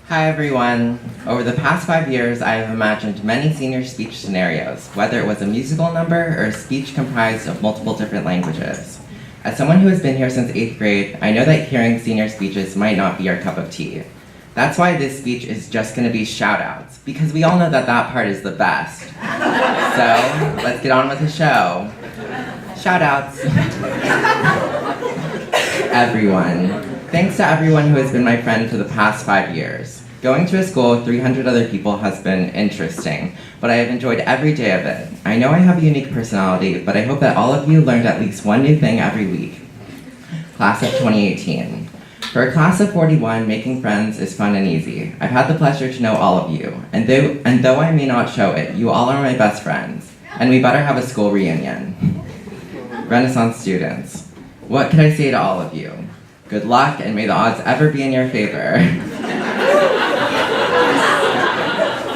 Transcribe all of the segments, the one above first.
Hi everyone. Over the past 5 years, I have imagined many senior speech scenarios, whether it was a musical number or a speech comprised of multiple different languages. As someone who has been here since 8th grade, I know that hearing senior speeches might not be your cup of tea. That's why this speech is just going to be shout-outs, because we all know that that part is the best. So, let's get on with the show. Shout-outs. Everyone. Thanks to everyone who has been my friend for the past 5 years. Going to a school with 300 other people has been interesting, but I have enjoyed every day of it. I know I have a unique personality, but I hope that all of you learned at least one new thing every week. Class of 2018. For a class of 41, making friends is fun and easy. I've had the pleasure to know all of you, and though I may not show it, you all are my best friends, and we better have a school reunion. Renaissance students. What can I say to all of you? Good luck, and may the odds ever be in your favor.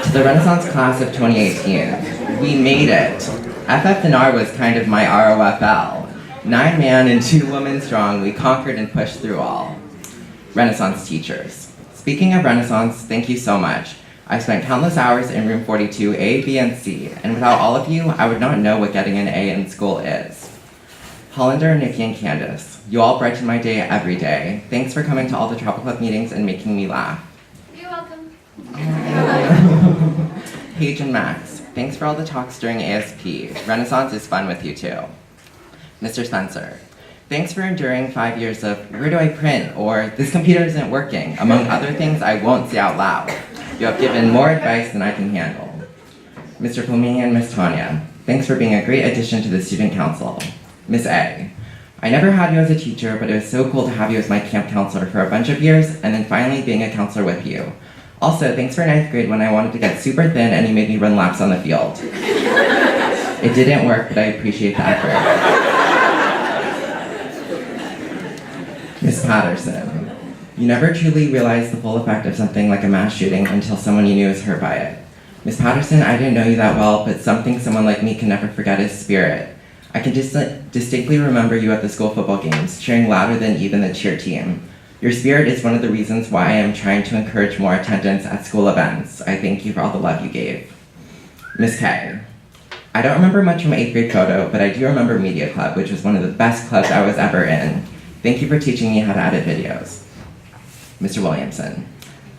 To the Renaissance class of 2018, we made it. FF&R was kind of my ROFL. 9-man and 2-woman strong, we conquered and pushed through all. Renaissance teachers. Speaking of Renaissance, thank you so much. I spent countless hours in room 42, A, B, and C, and without all of you, I would not know what getting an A in school is. Hollander, Nikki, and Candace. You all brighten my day every day. Thanks for coming to all the Travel Club meetings and making me laugh. You're welcome. Paige and Max. Thanks for all the talks during ASP. Renaissance is fun with you too. Mr. Spencer. Thanks for enduring 5 years of, where do I print? Or, this computer isn't working, among other things I won't say out loud. You have given more advice than I can handle. Mr. Fleming and Miss Tanya. Thanks for being a great addition to the student council. Miss A. I never had you as a teacher, but it was so cool to have you as my camp counselor for a bunch of years, and then finally being a counselor with you. Also, thanks for 9th grade when I wanted to get super thin and you made me run laps on the field. It didn't work, but I appreciate the effort. Miss Patterson. You never truly realized the full effect of something like a mass shooting until someone you knew was hurt by it. Miss Patterson, I didn't know you that well, but something someone like me can never forget is spirit. I can distinctly remember you at the school football games, cheering louder than even the cheer team. Your spirit is one of the reasons why I am trying to encourage more attendance at school events. I thank you for all the love you gave. Miss K. I don't remember much from 8th grade photo, but I do remember Media Club, which was one of the best clubs I was ever in. Thank you for teaching me how to edit videos. Mr. Williamson.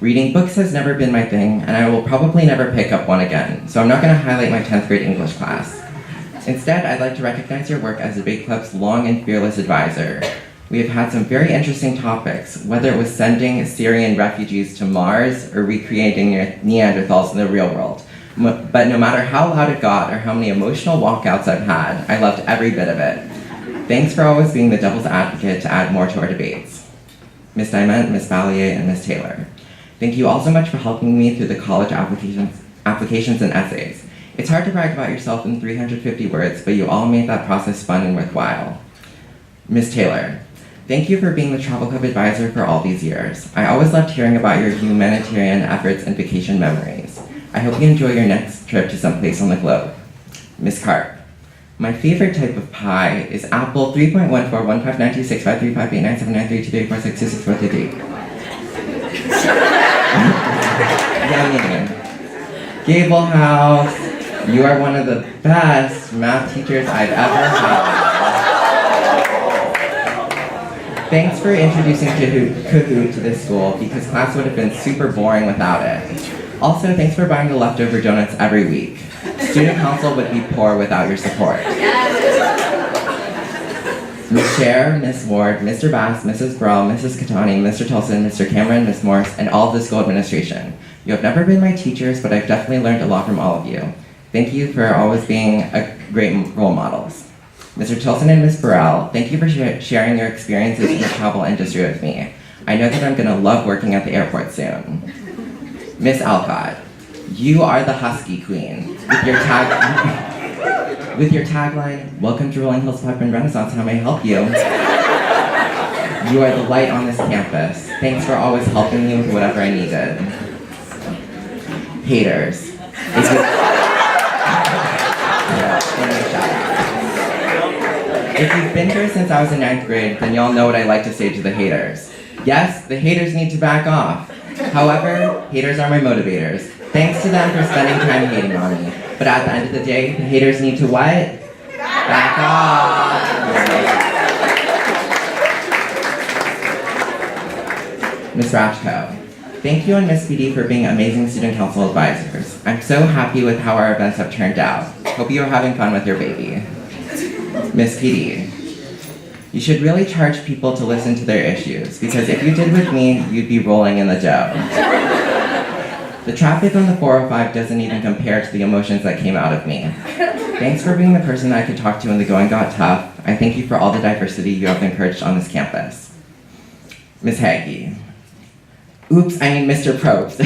Reading books has never been my thing, and I will probably never pick up one again, so I'm not going to highlight my 10th grade English class. Instead, I'd like to recognize your work as the Big Club's long and fearless advisor. We have had some very interesting topics, whether it was sending Syrian refugees to Mars or recreating Neanderthals in the real world. But no matter how loud it got or how many emotional walkouts I've had, I loved every bit of it. Thanks for always being the devil's advocate to add more to our debates. Miss Diamond, Miss Valier, and Miss Taylor. Thank you all so much for helping me through the college applications and essays. It's hard to brag about yourself in 350 words, but you all made that process fun and worthwhile. Miss Taylor, thank you for being the Travel Club advisor for all these years. I always loved hearing about your humanitarian efforts and vacation memories. I hope you enjoy your next trip to someplace on the globe. Miss Karp, my favorite type of pie is apple 3.141592653589793234626433. Yummy. Gable House. You are one of the best math teachers I've ever had. Thanks for introducing Kahoot to this school, because class would have been super boring without it. Also, thanks for buying the leftover donuts every week. Student council would be poor without your support. Ms. Chair, Ms. Ward, Mr. Bass, Mrs. Burrell, Mrs. Katani, Mr. Tolson, Mr. Cameron, Ms. Morse, and all of the school administration. You have never been my teachers, but I've definitely learned a lot from all of you. Thank you for always being great role models. Mr. Tilson and Ms. Burrell, thank you for sharing your experiences in the travel industry with me. I know that I'm going to love working at the airport soon. Miss Alcott, you are the Husky Queen. With your tagline, welcome to Rolling Hills Pep and Renaissance, how may I help you? You are the light on this campus. Thanks for always helping me with whatever I needed. Haters. If you've been here since I was in 9th grade, then y'all know what I like to say to the haters. Yes, the haters need to back off. However, haters are my motivators. Thanks to them for spending time hating on me. But at the end of the day, the haters need to what? Back off! Ms. Ratchko, thank you and Ms. PD for being amazing student council advisors. I'm so happy with how our events have turned out. Hope you are having fun with your baby. Ms. PD, you should really charge people to listen to their issues, because if you did with me, you'd be rolling in the dough. The traffic on the 405 doesn't even compare to the emotions that came out of me. Thanks for being the person I could talk to when the going got tough. I thank you for all the diversity you have encouraged on this campus. Ms. Hagee. Oops, I mean Mr. Probst.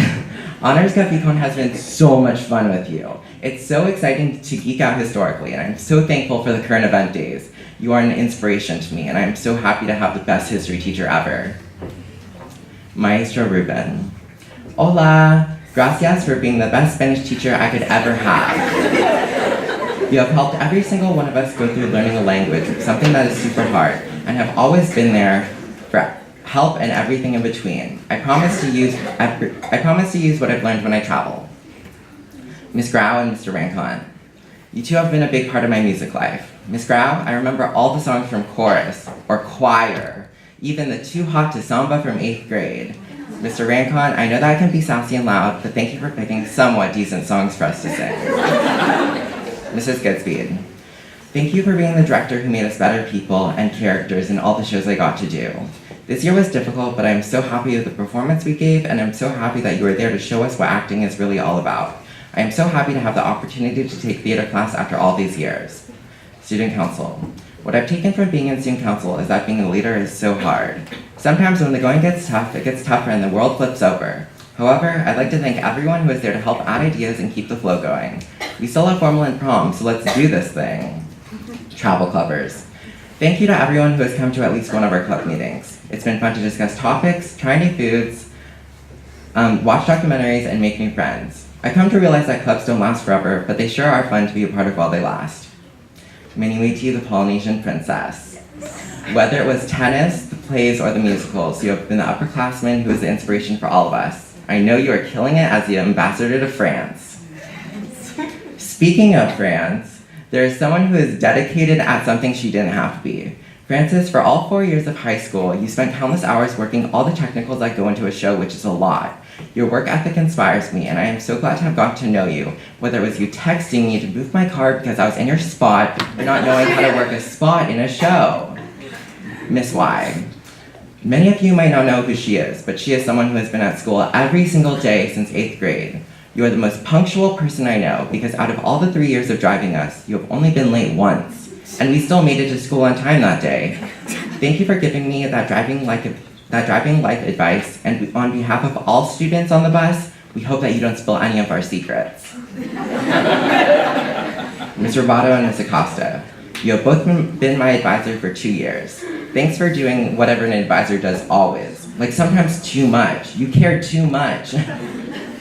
Honors Cup Econ has been so much fun with you. It's so exciting to geek out historically, and I'm so thankful for the current event days. You are an inspiration to me, and I'm so happy to have the best history teacher ever. Maestro Ruben. Hola! Gracias for being the best Spanish teacher I could ever have. You have helped every single one of us go through learning a language, something that is super hard, and have always been there for help and everything in between. I promise to use what I've learned when I travel. Ms. Grau and Mr. Rancon. You two have been a big part of my music life. Ms. Grau, I remember all the songs from chorus, or choir, even the Too Hot to Samba from 8th grade. Mr. Rancon, I know that I can be sassy and loud, but thank you for picking somewhat decent songs for us to sing. Mrs. Goodspeed, thank you for being the director who made us better people and characters in all the shows I got to do. This year was difficult, but I'm so happy with the performance we gave, and I'm so happy that you were there to show us what acting is really all about. I am so happy to have the opportunity to take theater class after all these years. Student Council. What I've taken from being in Student Council is that being a leader is so hard. Sometimes when the going gets tough, it gets tougher and the world flips over. However, I'd like to thank everyone who is there to help add ideas and keep the flow going. We still have formal and prom, so let's do this thing. Travel Clubbers. Thank you to everyone who has come to at least one of our club meetings. It's been fun to discuss topics, try new foods, watch documentaries, and make new friends. I come to realize that clubs don't last forever, but they sure are fun to be a part of while they last. Minuiti, the Polynesian Princess. Whether it was tennis, the plays, or the musicals, you have been the upperclassman who is the inspiration for all of us. I know you are killing it as the ambassador to France. Speaking of France, there is someone who is dedicated at something she didn't have to be. Frances, for all 4 years of high school, you spent countless hours working all the technicals that go into a show, which is a lot. Your work ethic inspires me, and I am so glad to have gotten to know you, whether it was you texting me to move my car because I was in your spot, but not knowing how to work a spot in a show. Miss Y. Many of you might not know who she is, but she is someone who has been at school every single day since 8th grade. You are the most punctual person I know, because out of all the 3 years of driving us, you have only been late once. And we still made it to school on time that day. Thank you for giving me that driving life advice, and on behalf of all students on the bus, we hope that you don't spill any of our secrets. Ms. Roboto and Ms. Acosta, you have both been my advisor for 2 years. Thanks for doing whatever an advisor does always. Like sometimes too much. You care too much.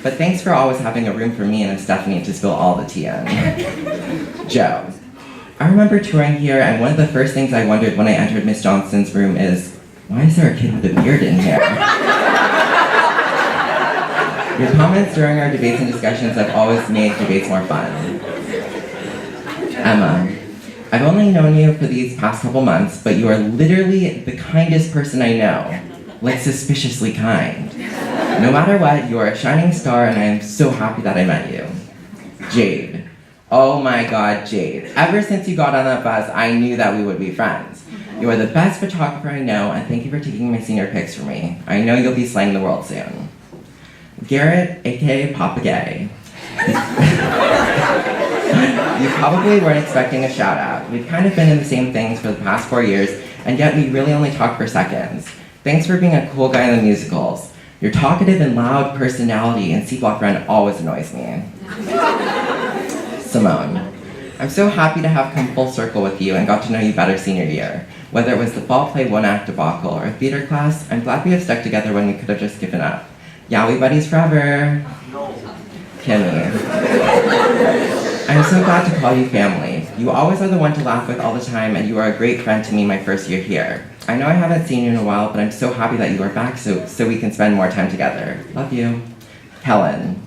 But thanks for always having a room for me and Stephanie to spill all the tea in. Joe. I remember touring here, and one of the first things I wondered when I entered Miss Johnston's room is, why is there a kid with a beard in here? Your comments during our debates and discussions have always made debates more fun. Emma, I've only known you for these past couple months, but you are literally the kindest person I know. Like suspiciously kind. No matter what, you are a shining star, and I am so happy that I met you. Jade. Oh my God, Jade. Ever since you got on that bus, I knew that we would be friends. You are the best photographer I know, and thank you for taking my senior pics for me. I know you'll be slaying the world soon. Garrett, aka Papa Gay. You probably weren't expecting a shout out. We've kind of been in the same things for the past 4 years, and yet we really only talk for seconds. Thanks for being a cool guy in the musicals. Your talkative and loud personality and C-block run always annoys me. Simone. I'm so happy to have come full circle with you and got to know you better senior year. Whether it was the fall play one-act debacle or theater class, I'm glad we have stuck together when we could have just given up. Yeah, we buddies forever. Kimmy. I'm so glad to call you family. You always are the one to laugh with all the time, and you are a great friend to me my first year here. I know I haven't seen you in a while, but I'm so happy that you are back so we can spend more time together. Love you. Helen.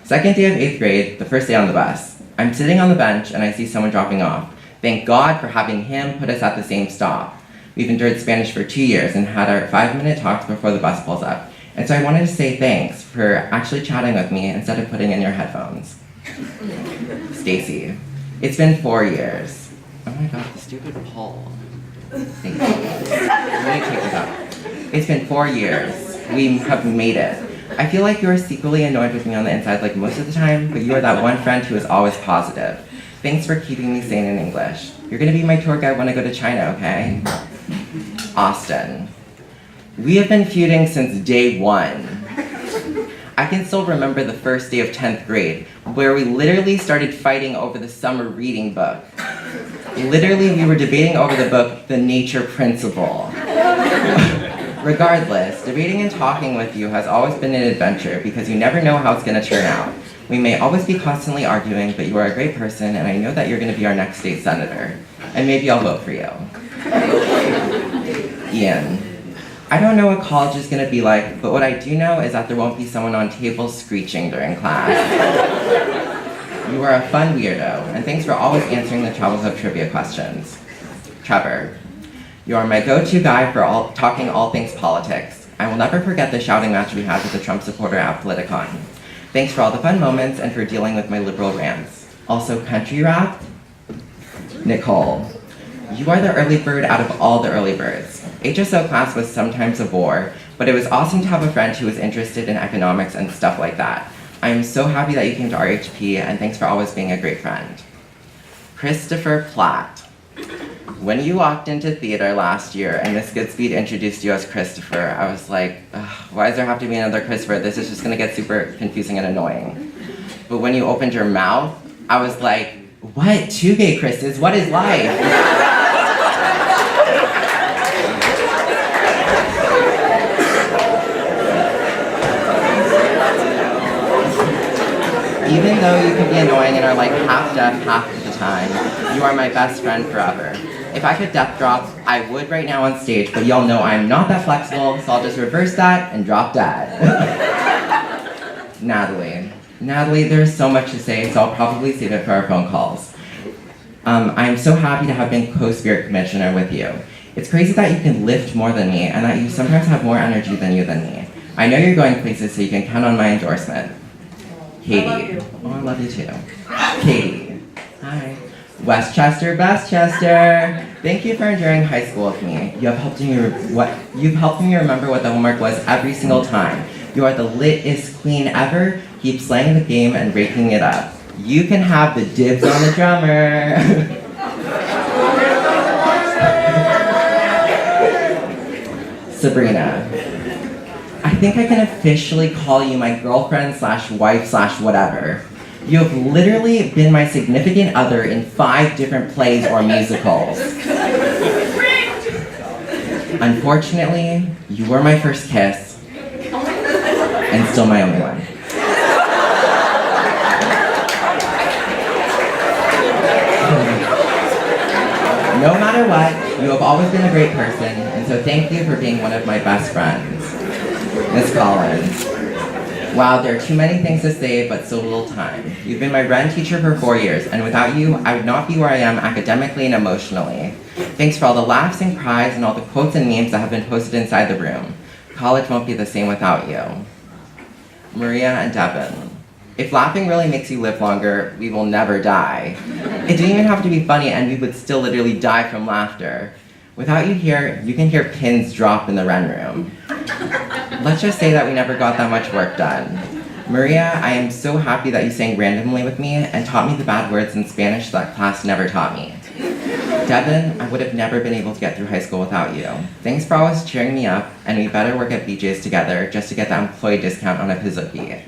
Second day of 8th grade, the first day on the bus. I'm sitting on the bench and I see someone dropping off. Thank God for having him put us at the same stop. We've endured Spanish for 2 years and had our 5-minute talks before the bus pulls up. And so I wanted to say thanks for actually chatting with me instead of putting in your headphones. Stacy. It's been 4 years. Oh my God, the stupid poll. Thank you. Let me take this up. It's been 4 years. We have made it. I feel like you are secretly annoyed with me on the inside like most of the time, but you are that one friend who is always positive. Thanks for keeping me sane in English. You're gonna be my tour guide when I go to China, okay? Austin. We have been feuding since day 1. I can still remember the first day of 10th grade, where we literally started fighting over the summer reading book. Literally, we were debating over the book, The Nature Principle. Regardless, debating and talking with you has always been an adventure because you never know how it's going to turn out. We may always be constantly arguing, but you are a great person, and I know that you're going to be our next state senator. And maybe I'll vote for you. Ian. I don't know what college is going to be like, but what I do know is that there won't be someone on tables screeching during class. You are a fun weirdo, and thanks for always answering the Travel Club trivia questions. Trevor. You are my go-to guy for talking all things politics. I will never forget the shouting match we had with the Trump supporter at Politicon. Thanks for all the fun moments and for dealing with my liberal rants. Also, country rap? Nicole. You are the early bird out of all the early birds. HSO class was sometimes a bore, but it was awesome to have a friend who was interested in economics and stuff like that. I am so happy that you came to RHP, and thanks for always being a great friend. Christopher Platt. When you walked into theater last year and Miss Goodspeed introduced you as Christopher, I was like, why does there have to be another Christopher? This is just gonna get super confusing and annoying. But when you opened your mouth, I was like, what? 2 gay Chris's? What is life? Even though you can be annoying and are like half deaf half of the time, you are my best friend forever. If I could death drop, I would right now on stage, but y'all know I'm not that flexible, so I'll just reverse that and drop dead. Natalie. Natalie, there's so much to say, so I'll probably save it for our phone calls. I'm so happy to have been co-spirit commissioner with you. It's crazy that you can lift more than me, and that you sometimes have more energy than me. I know you're going places, so you can count on my endorsement. Katie. I love you. Oh, I love you too. Katie. Hi. Westchester, Bestchester. Thank you for enduring high school with me. You've helped me remember what the homework was every single time. You are the litest queen ever. Keep slaying the game and raking it up. You can have the dibs on the drummer. Sabrina. I think I can officially call you my girlfriend / wife / whatever. You have literally been my significant other in 5 different plays or musicals. Unfortunately, you were my first kiss, and still my only one. No matter what, you have always been a great person, and so thank you for being one of my best friends. Miss Collins. Wow, there are too many things to say, but so little time. You've been my Ren teacher for 4 years, and without you, I would not be where I am academically and emotionally. Thanks for all the laughs and cries and all the quotes and memes that have been posted inside the room. College won't be the same without you. Maria and Devin. If laughing really makes you live longer, we will never die. It didn't even have to be funny, and we would still literally die from laughter. Without you here, you can hear pins drop in the Ren room. Let's just say that we never got that much work done. Maria, I am so happy that you sang randomly with me and taught me the bad words in Spanish that class never taught me. Devin, I would have never been able to get through high school without you. Thanks for always cheering me up, and we better work at BJ's together just to get that employee discount on a Pizookie.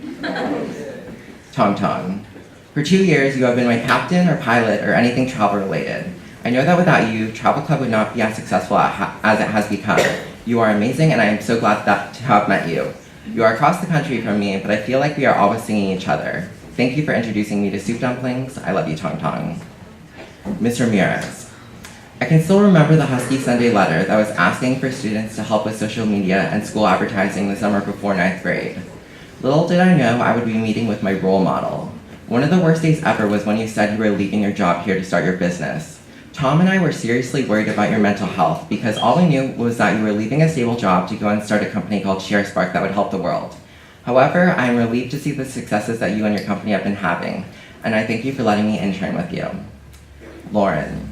Tong Tong. For 2 years, you have been my captain or pilot or anything travel related. I know that without you, Travel Club would not be as successful as it has become. You are amazing, and I am so glad to have met you. You are across the country from me, but I feel like we are always singing each other. Thank you for introducing me to soup dumplings. I love you, Tong Tong. Ms. Ramirez. I can still remember the Husky Sunday letter that was asking for students to help with social media and school advertising the summer before 9th grade. Little did I know I would be meeting with my role model. One of the worst days ever was when you said you were leaving your job here to start your business. Tom and I were seriously worried about your mental health because all we knew was that you were leaving a stable job to go and start a company called ShareSpark that would help the world. However, I am relieved to see the successes that you and your company have been having, and I thank you for letting me intern with you. Lauren.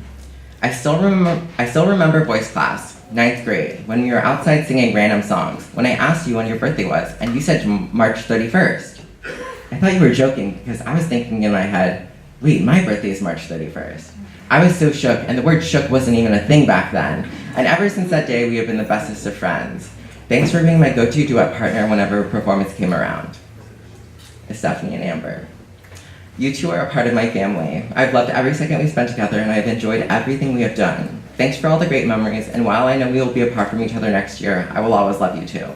I still remember voice class, 9th grade, when we were outside singing random songs, when I asked you when your birthday was, and you said March 31st. I thought you were joking because I was thinking in my head, wait, my birthday is March 31st. I was so shook, and the word shook wasn't even a thing back then. And ever since that day, we have been the bestest of friends. Thanks for being my go-to duet partner whenever a performance came around. Stephanie and Amber. You two are a part of my family. I've loved every second we spent together, and I have enjoyed everything we have done. Thanks for all the great memories, and while I know we will be apart from each other next year, I will always love you too.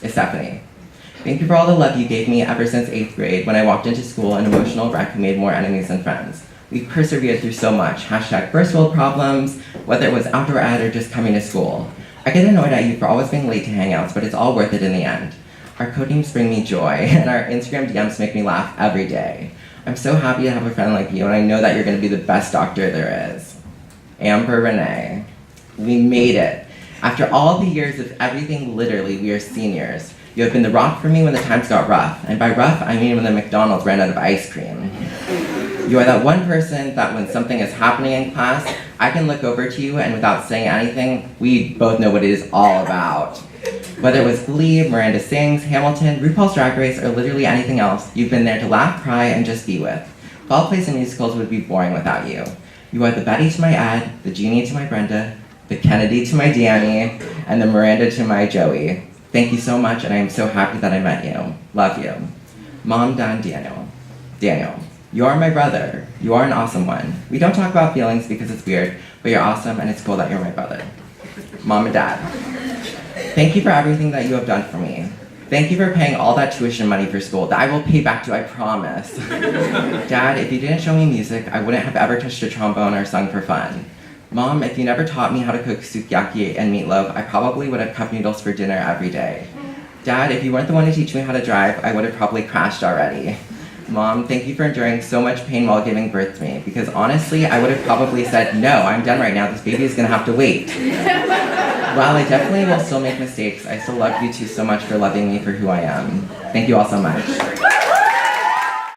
Stephanie. Thank you for all the love you gave me ever since 8th grade when I walked into school an emotional wreck who made more enemies than friends. We persevered through so much, #first world problems, whether it was outdoor ed or just coming to school. I get annoyed at you for always being late to hangouts, but it's all worth it in the end. Our code names bring me joy, and our Instagram DMs make me laugh every day. I'm so happy to have a friend like you, and I know that you're going to be the best doctor there is. Amber Renee. We made it. After all the years of everything, literally, we are seniors. You have been the rock for me when the times got rough, and by rough, I mean when the McDonald's ran out of ice cream. You are that one person that when something is happening in class, I can look over to you and without saying anything, we both know what it is all about. Whether it was Glee, Miranda Sings, Hamilton, RuPaul's Drag Race, or literally anything else, you've been there to laugh, cry, and just be with. Fall plays and musicals would be boring without you. You are the Betty to my Ed, the Jeannie to my Brenda, the Kennedy to my Danny, and the Miranda to my Joey. Thank you so much, and I am so happy that I met you. Love you. Mom, Dad, Daniel. Daniel. You are my brother. You are an awesome one. We don't talk about feelings because it's weird, but you're awesome and it's cool that you're my brother. Mom and Dad. Thank you for everything that you have done for me. Thank you for paying all that tuition money for school that I will pay back to you, I promise. Dad, if you didn't show me music, I wouldn't have ever touched a trombone or sung for fun. Mom, if you never taught me how to cook sukiyaki and meatloaf, I probably would have cup noodles for dinner every day. Dad, if you weren't the one to teach me how to drive, I would have probably crashed already. Mom, thank you for enduring so much pain while giving birth to me, because honestly, I would have probably said, no, I'm done right now, this baby is gonna have to wait. While I definitely will still make mistakes, I still love you two so much for loving me for who I am. Thank you all so much.